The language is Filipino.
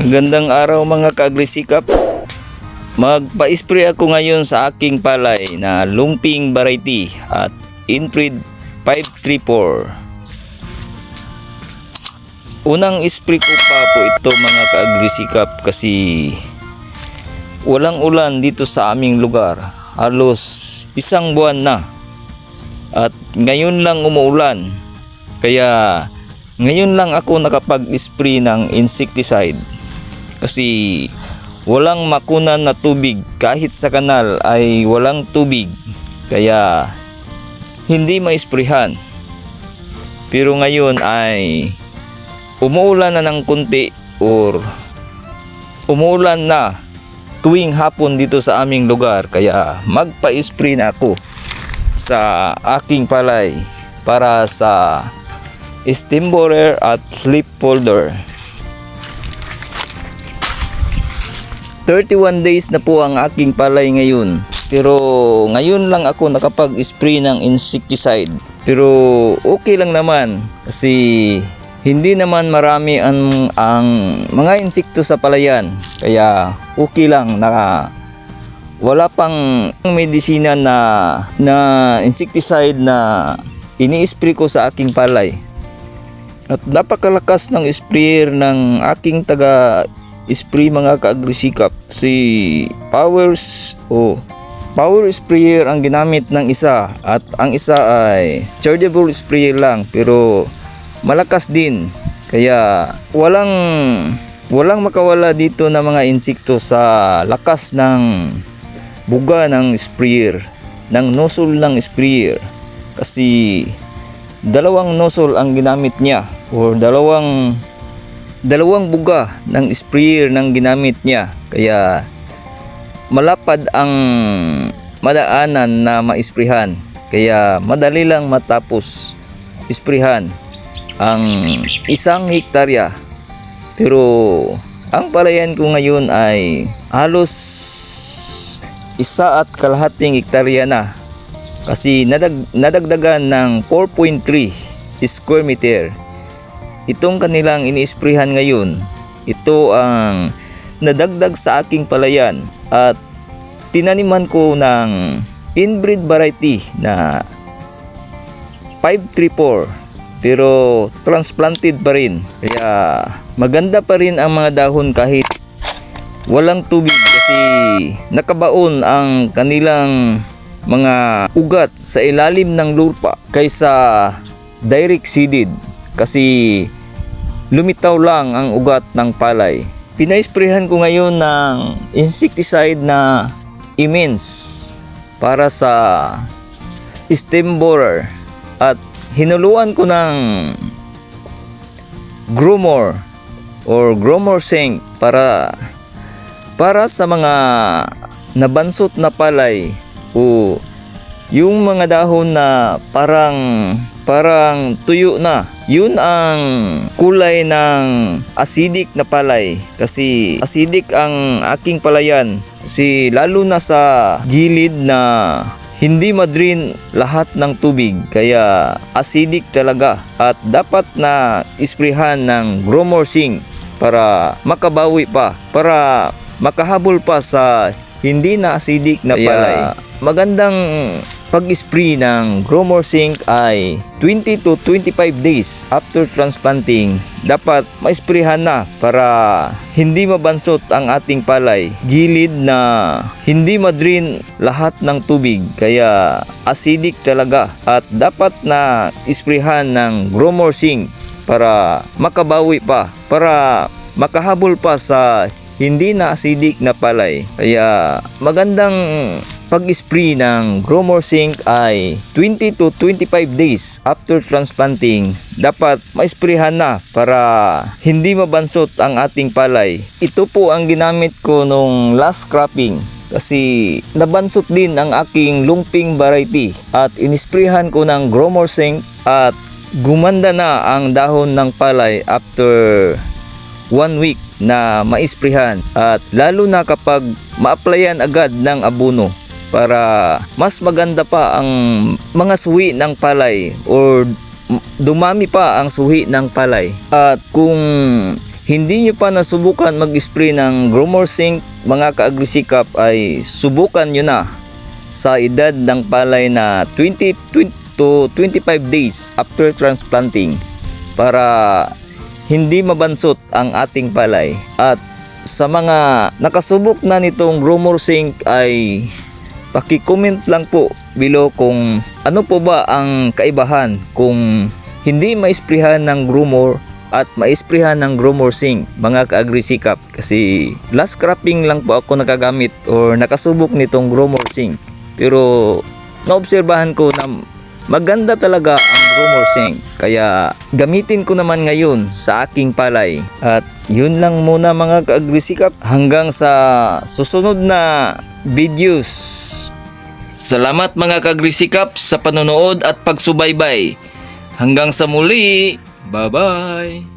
Magandang araw mga kaagrisikap. Magpa-spray ako ngayon sa aking palay na lumping variety at Inbreed 534. Unang spray ko pa po ito mga kaagrisikap kasi walang ulan dito sa aming lugar. Halos isang buwan na. At ngayon lang umuulan. Kaya ngayon lang ako nakapag-spray ng insecticide. Kasi walang makunan na tubig, kahit sa kanal ay walang tubig, kaya hindi ma-sprayhan. Pero ngayon ay umuulan na ng kunti or umuulan na tuwing hapon dito sa aming lugar, kaya magpa-spray na ako sa aking palay para sa stem borer at leaf folder. 31 days na po ang aking palay ngayon. Pero ngayon lang ako nakapag-spray ng insecticide. Pero okay lang naman kasi hindi naman marami ang mga insekto sa palayan. Kaya okay lang na wala pang medisina na insecticide na ini-spray ko sa aking palay. At napakalakas ng sprayer ng aking taga-spray mga kaagrisikap. Si power sprayer ang ginamit ng isa at ang isa ay chargeable sprayer lang pero malakas din. Kaya walang makawala dito na mga insekto sa lakas ng buga ng sprayer, ng nozzle ng sprayer. Kasi dalawang nozzle ang ginamit niya or dalawang buga ng sprayer ng ginamit niya, kaya malapad ang madaanan na ma-sprayhan, kaya madali lang matapos sprayhan ang 1 hektarya. Pero ang palayan ko ngayon ay halos 1.5 hektarya na kasi nadagdagan ng 4.3 square meter. Itong kanilang ini-sprayhan ngayon, ito ang nadagdag sa aking palayan at tinaniman ko ng inbreed variety na 534 pero transplanted pa rin. Kaya maganda pa rin ang mga dahon kahit walang tubig kasi nakabaon ang kanilang mga ugat sa ilalim ng lupa kaysa direct seeded. Kasi lumitaw lang ang ugat ng palay. Pina-sprayhan ko ngayon ng insecticide na immense para sa stem borer at hinuluan ko ng Gromor or Gromor Zinc para sa mga nabansot na palay o yung mga dahon na parang tuyo na. Yun ang kulay ng acidic na palay. Kasi acidic ang aking palayan. Kasi lalo na sa gilid na hindi ma-drain lahat ng tubig. Kaya acidic talaga. At dapat na isprayhan ng Gromor Zinc para makabawi pa. Para makahabol pa sa hindi na acidic na palay. Magandang pag-spray ng Gromor Zinc ay 20 to 25 days after transplanting. Dapat ma-sprayhan na para hindi mabansot ang ating palay. Gilid na hindi ma-drain lahat ng tubig. Kaya acidic talaga. At dapat na isprayhan ng Gromor Zinc para makabawi pa. Para makahabol pa sa hindi na acidic na palay. Kaya magandang pag-spray ng Gromor Zinc ay 20 to 25 days after transplanting. Dapat ma-sprayhan na para hindi mabansot ang ating palay. Ito po ang ginamit ko nung last cropping kasi nabansot din ang aking lumping variety at inisprayhan ko ng Gromor Zinc at gumanda na ang dahon ng palay after 1 week na ma-sprayhan, at lalo na kapag ma-applyan agad ng abono para mas maganda pa ang mga suhi ng palay or dumami pa ang suhi ng palay. At kung hindi nyo pa nasubukan mag-spray ng Gromor Zinc mga ka-agrisikap ay subukan nyo na sa edad ng palay na 20 to 25 days after transplanting para hindi mabansot ang ating palay. At sa mga nakasubok na nitong Gromor Zinc ay paki-comment lang po below kung ano po ba ang kaibahan kung hindi ma-sprayhan ng Gromor at ma-sprayhan ng Gromor Zinc mga ka-agrisikap, kasi last cropping lang po ako nakagamit or nakasubok nitong Gromor Zinc, pero naobserbahan ko na maganda talaga ang Gromor Zinc, kaya gamitin ko naman ngayon sa aking palay. At yun lang muna mga ka-agrisikap, hanggang sa susunod na videos. Salamat mga ka-agrisikap sa panonood at pagsubaybay. Hanggang sa muli. Bye-bye!